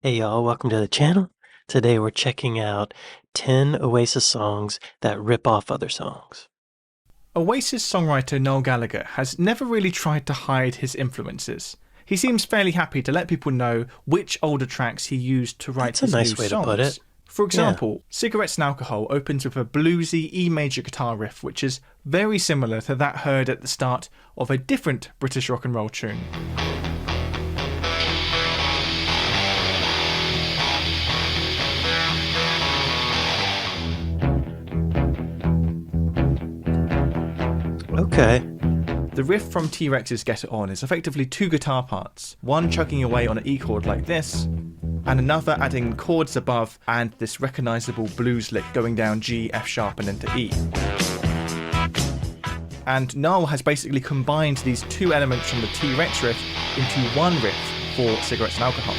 Hey y'all, welcome to the channel. Today we're checking out 10 Oasis songs that rip off other songs. Oasis songwriter Noel Gallagher has never really tried to hide his influences. He seems fairly happy to let people know which older tracks he used to write his new songs. That's a nice way to put it. For example, Cigarettes and Alcohol opens with a bluesy E major guitar riff which is very similar to that heard at the start of a different British rock and roll tune. Okay. The riff from T-Rex's Get It On is effectively two guitar parts, one chugging away on an E chord like this, and another adding chords above and this recognisable blues lick going down G, F sharp and into E. And Noel has basically combined these two elements from the T-Rex riff into one riff for Cigarettes and Alcohol.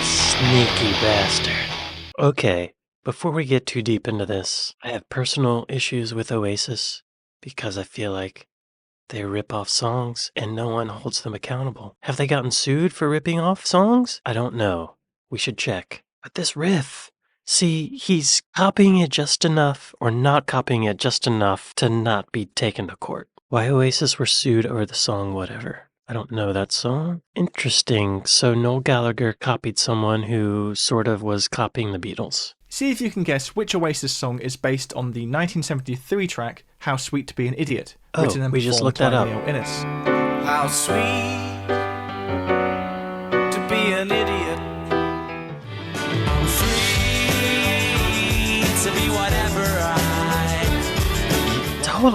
Sneaky bastard. Okay, before we get too deep into this, I have personal issues with Oasis because I feel like they rip off songs and no one holds them accountable. Have they gotten sued for ripping off songs? I don't know. We should check. But this riff, see, he's copying it just enough or not copying it just enough to not be taken to court. Why Oasis were sued over the song whatever. I don't know that song. Interesting. So Noel Gallagher copied someone who sort of was copying the Beatles. See if you can guess which Oasis song is based on the 1973 track How Sweet to Be an Idiot, written and we just performed looked that by up. Neil Innes. How sweet to be an idiot. Free to be whatever I.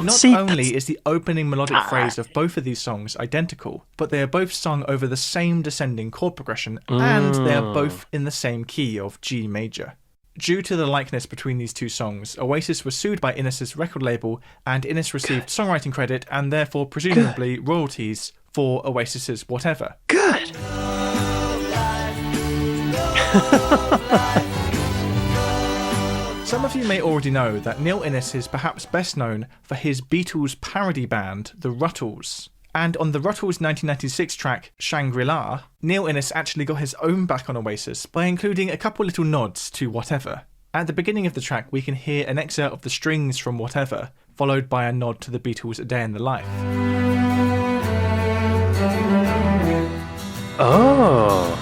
Not only is the opening melodic phrase of both of these songs identical, but they are both sung over the same descending chord progression, and they are both in the same key of G major. Due to the likeness between these two songs, Oasis was sued by Innes' record label, and Innes received songwriting credit and therefore presumably royalties for Oasis's Whatever. Good! Some of you may already know that Neil Innes is perhaps best known for his Beatles parody band, the Ruttles. And on the Ruttles 1996 track, Shangri-La, Neil Innes actually got his own back on Oasis by including a couple little nods to Whatever. At the beginning of the track, we can hear an excerpt of the strings from Whatever, followed by a nod to the Beatles' A Day in the Life. Oh!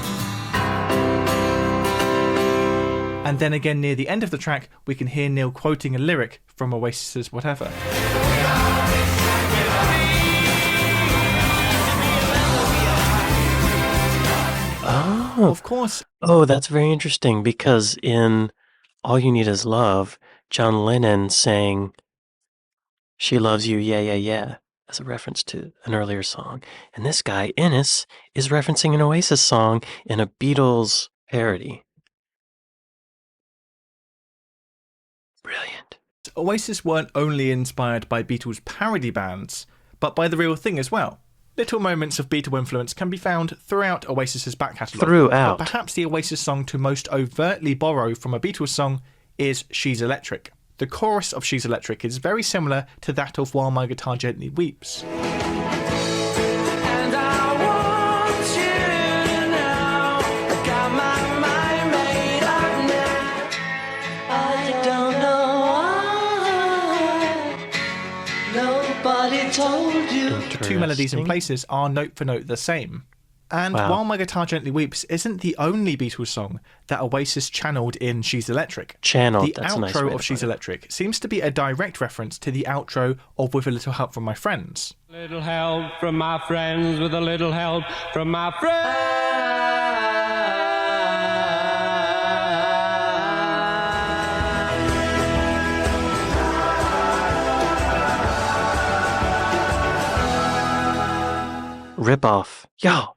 And then again near the end of the track, we can hear Neil quoting a lyric from Oasis's Whatever. Oh. Of course. Oh, that's very interesting because in All You Need Is Love, John Lennon sang She Loves You, Yeah, Yeah, Yeah, as a reference to an earlier song. And this guy, Innes, is referencing an Oasis song in a Beatles parody. Brilliant. Oasis weren't only inspired by Beatles parody bands, but by the real thing as well. Little moments of Beatle influence can be found throughout Oasis's back catalogue. But perhaps the Oasis song to most overtly borrow from a Beatles song is She's Electric. The chorus of She's Electric is very similar to that of While My Guitar Gently Weeps. And I want you to know I got my mind made up now. I don't know why nobody told you. The two melodies and places are note for note the same. And While My Guitar Gently Weeps isn't the only Beatles song that Oasis channeled in She's Electric. The outro of She's Electric seems to be a direct reference to the outro of With a Little Help from My Friends. Little help from my friends, with a little help from my friends. Rip off. Yo,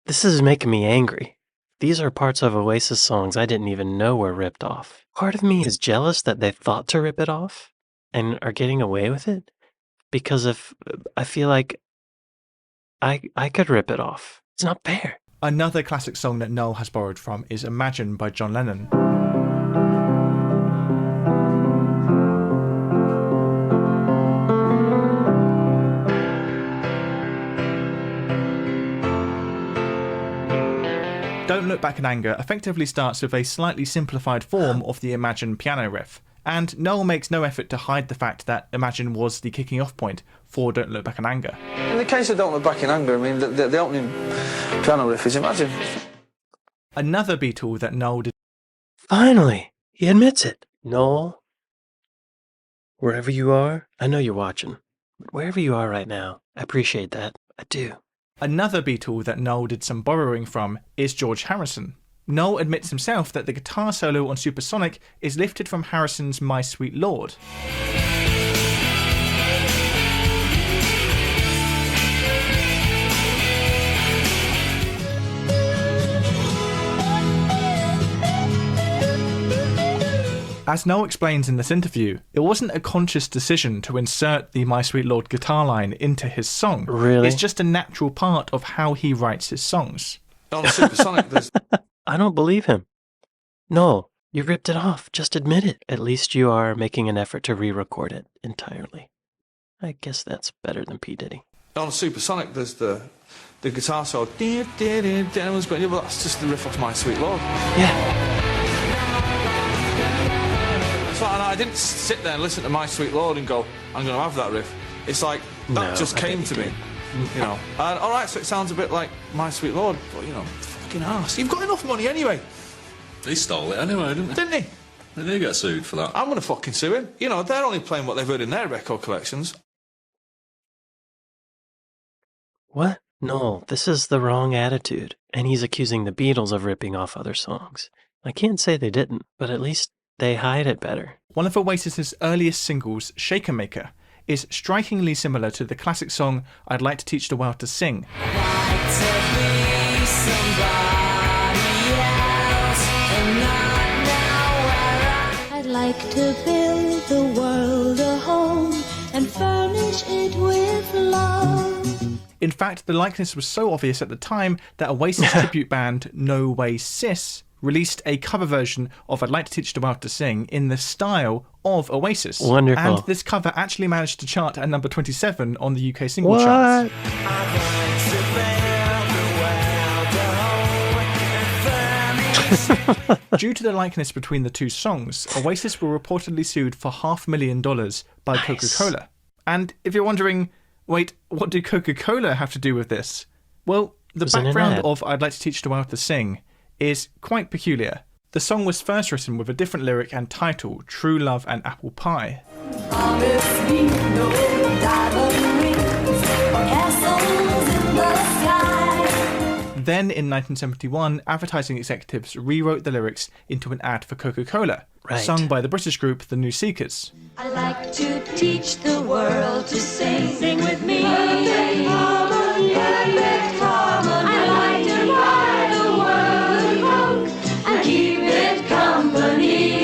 this is making me angry. These are parts of Oasis songs I didn't even know were ripped off. Part of me is jealous that they thought to rip it off and are getting away with it because if I feel like I could rip it off. It's not fair. Another classic song that Noel has borrowed from is Imagine by John Lennon. Don't Look Back in Anger effectively starts with a slightly simplified form of the Imagine piano riff, and Noel makes no effort to hide the fact that Imagine was the kicking off point for Don't Look Back in Anger. In the case of Don't Look Back in Anger, I mean, the opening piano riff is Imagine. Another Beatle that Noel did. Finally, he admits it. Noel, wherever you are, I know you're watching, but wherever you are right now, I appreciate that. I do. Another Beatle that Noel did some borrowing from is George Harrison. Noel admits himself that the guitar solo on Supersonic is lifted from Harrison's My Sweet Lord. As Noel explains in this interview, it wasn't a conscious decision to insert the My Sweet Lord guitar line into his song. Really? It's just a natural part of how he writes his songs. On Supersonic, there's... I don't believe him. No, you ripped it off. Just admit it. At least you are making an effort to re-record it entirely. I guess that's better than P. Diddy. On Supersonic, there's the guitar solo. Everyone's going, yeah, well, that's just the riff off My Sweet Lord. Yeah. So I didn't sit there and listen to My Sweet Lord and go, I'm going to have that riff. It's like, that just came to me, you know. And, all right, so it sounds a bit like My Sweet Lord, but, you know, fucking arse. You've got enough money anyway. He stole it anyway, didn't he? Didn't he? Did he get sued for that? I'm going to fucking sue him. You know, they're only playing what they've heard in their record collections. What? No, this is the wrong attitude. And he's accusing the Beatles of ripping off other songs. I can't say they didn't, but at least they hide it better. One of Oasis's earliest singles, Shaker Maker, is strikingly similar to the classic song I'd Like to Teach the World to Sing. I'd like to build the world a home and furnish it with love. In fact, the likeness was so obvious at the time that Oasis tribute band No Way Sis released a cover version of I'd Like to Teach the World to Sing in the style of Oasis. Wonderful. And this cover actually managed to chart at number 27 on the UK single charts. Due to the likeness between the two songs, Oasis were reportedly sued for $500,000 by Coca-Cola. And if you're wondering, wait, what do Coca-Cola have to do with this? Well, the background of I'd Like to Teach the World to Sing is quite peculiar. The song was first written with a different lyric and title, True Love and Apple Pie. Then, in 1971, advertising executives rewrote the lyrics into an ad for Coca-Cola, sung by the British group The New Seekers. I'd like to teach the world to sing. Sing with me. Perfect harmony. Perfect harmony. I like to buy the world Coke and keep it company.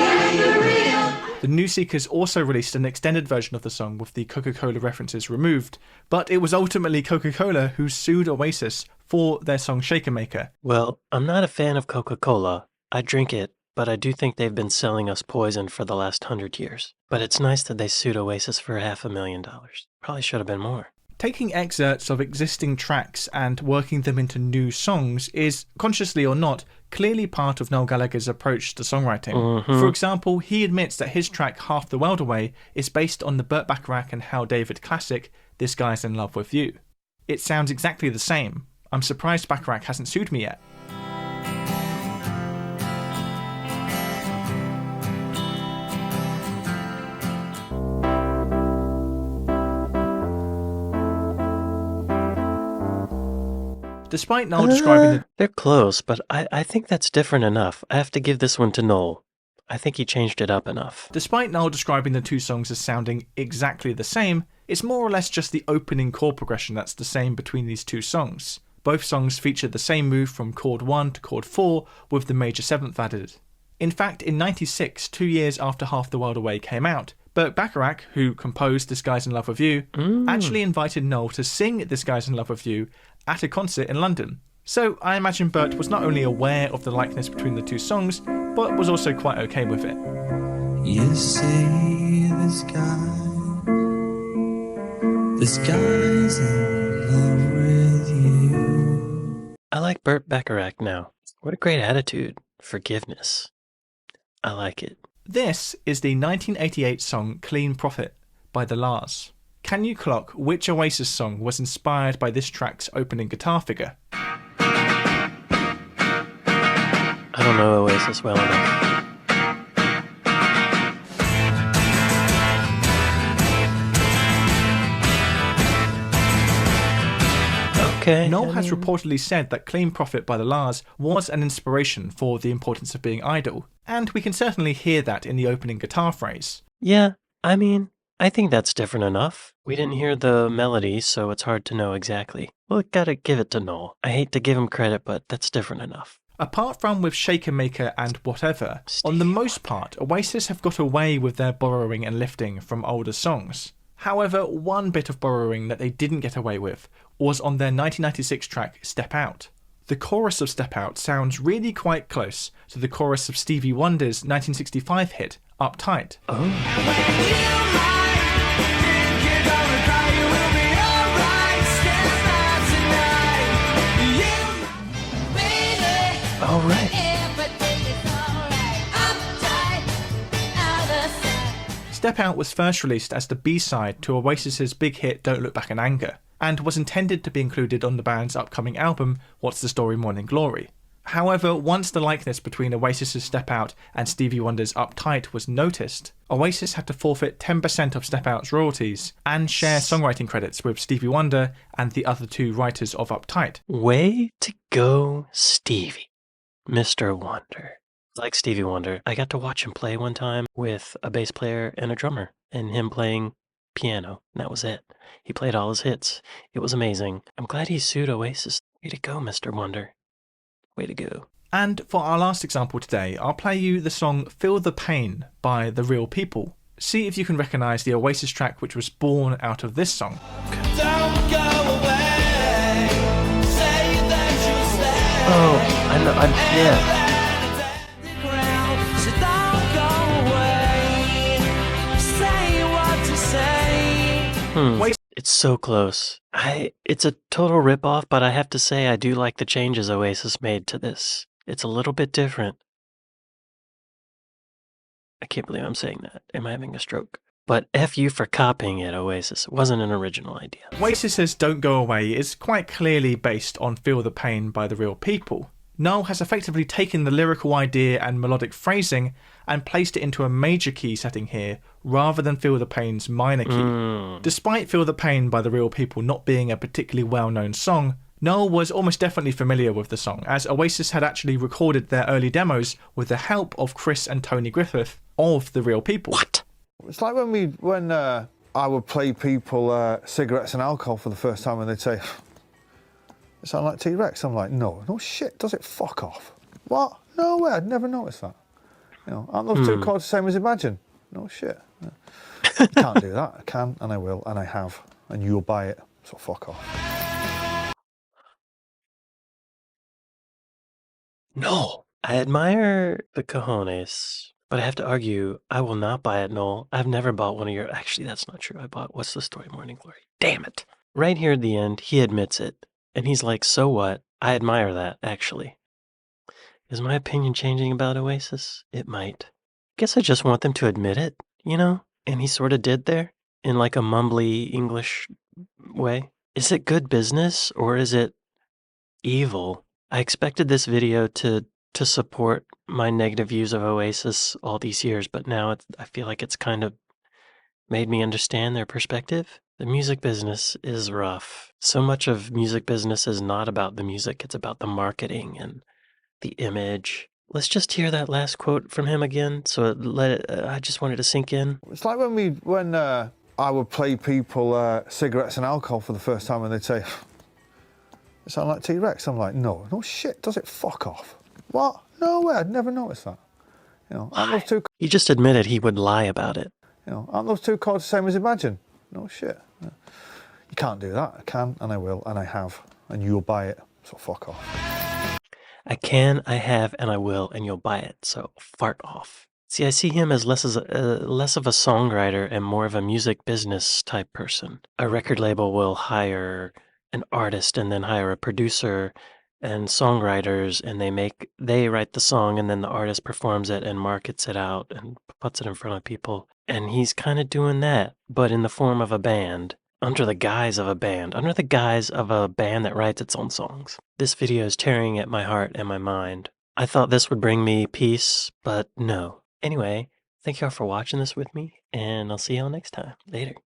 The New Seekers also released an extended version of the song with the Coca-Cola references removed, but it was ultimately Coca-Cola who sued Oasis for their song Shaker Maker. Well, I'm not a fan of Coca-Cola. I drink it, but I do think they've been selling us poison for the last 100 years. But it's nice that they sued Oasis for $500,000. Probably should have been more. Taking excerpts of existing tracks and working them into new songs is, consciously or not, clearly part of Noel Gallagher's approach to songwriting. For example, he admits that his track Half the World Away is based on the Burt Bacharach and Hal David classic This Guy's in Love with You. It sounds exactly the same. I'm surprised Bacharach hasn't sued me yet. Despite Noel describing the... They're close, but I think that's different enough. I have to give this one to Noel. I think he changed it up enough. Despite Noel describing the two songs as sounding exactly the same, it's more or less just the opening chord progression that's the same between these two songs. Both songs featured the same move from chord 1 to chord 4 with the major 7th added. In fact, in '96, 2 years after Half the World Away came out, Burt Bacharach, who composed This Guy's in Love with You, actually invited Noel to sing This Guy's in Love with You at a concert in London. So I imagine Burt was not only aware of the likeness between the two songs, but was also quite okay with it. You see this guy's in love with you. I like Burt Bacharach now. What a great attitude. Forgiveness. I like it. This is the 1988 song Clean Profit by The La's. Can you clock which Oasis song was inspired by this track's opening guitar figure? I don't know Oasis well enough. Okay. Noel has reportedly said that Clean Profit by The La's was an inspiration for The Importance of Being Idle, and we can certainly hear that in the opening guitar phrase. Yeah, I mean, I think that's different enough. We didn't hear the melody, so it's hard to know exactly. Well, gotta give it to Noel. I hate to give him credit, but that's different enough. Apart from with Shaker Maker and Whatever, on the most part, Oasis have got away with their borrowing and lifting from older songs. However, one bit of borrowing that they didn't get away with was on their 1996 track Step Out. The chorus of Step Out sounds really quite close to the chorus of Stevie Wonder's 1965 hit Uptight. All right. Step Out was first released as the B-side to Oasis's big hit Don't Look Back in Anger, and was intended to be included on the band's upcoming album What's the Story Morning Glory. However, once the likeness between Oasis's Step Out and Stevie Wonder's Uptight was noticed, Oasis had to forfeit 10% of Step Out's royalties and share songwriting credits with Stevie Wonder and the other two writers of Uptight. Way to go, Stevie. Mr. Wonder. Like Stevie Wonder, I got to watch him play one time with a bass player and a drummer, and him playing piano, and that was it. He played all his hits. It was amazing. I'm glad he sued Oasis. Way to go, Mr. Wonder. Way to go. And for our last example today, I'll play you the song Feel the Pain by The Real People. See if you can recognise the Oasis track which was born out of this song. Don't go away. Say that you'll stay. Oh, I know. Yeah. So don't go away. Say what to say. Wait. It's so close. It's a total ripoff, but I have to say I do like the changes Oasis made to this. It's a little bit different. I can't believe I'm saying that. Am I having a stroke? But F you for copying it, Oasis. It wasn't an original idea. Oasis's Don't Go Away is quite clearly based on Feel the Pain by The Real People. Noel has effectively taken the lyrical idea and melodic phrasing and placed it into a major key setting here rather than Feel the Pain's minor key. Despite Feel the Pain by The Real People not being a particularly well-known song, Noel was almost definitely familiar with the song, as Oasis had actually recorded their early demos with the help of Chris and Tony Griffith of The Real People. What? It's like when I would play people cigarettes and alcohol for the first time and they'd say, "It sounds like T-Rex." I'm like, no shit, does it? Fuck off. What? No way, I'd never noticed that. You know, aren't those two chords the same as Imagine? No shit. Yeah. You can't do that. I can, and I will, and I have, and you'll buy it, so fuck off. No. I admire the cojones, but I have to argue, I will not buy it, Noel. I've never bought one of your... Actually, that's not true. I bought What's the Story Morning Glory. Damn it. Right here at the end, he admits it. And he's like, so what? I admire that, actually. Is my opinion changing about Oasis? It might. Guess I just want them to admit it, you know? And he sort of did there, in like a mumbly English way. Is it good business, or is it evil? I expected this video to support my negative views of Oasis all these years, but now I feel like it's kind of made me understand their perspective. The music business is rough. So much of music business is not about the music, it's about the marketing and the image. Let's just hear that last quote from him again, so I just wanted to sink in. It's like when I would play people cigarettes and alcohol for the first time and they'd say, "It sounds like T-Rex." I'm like, no shit, does it? Fuck off. What? No way, I'd never noticed that. You know, aren't those two... He just admitted he would lie about it. You know, aren't those two chords the same as Imagine? No shit. Yeah. You can't do that. I can, and I will, and I have, and you'll buy it, so fuck off. I can, I have, and I will, and you'll buy it, so fart off. See, I see him as less of a songwriter and more of a music business type person. A record label will hire an artist and then hire a producer and songwriters, and they write the song, and then the artist performs it and markets it out and puts it in front of people. And he's kind of doing that, but in the form of a band, under the guise of a band that writes its own songs. This video is tearing at my heart and my mind. I thought this would bring me peace, but no. Anyway, thank y'all for watching this with me, and I'll see y'all next time. Later.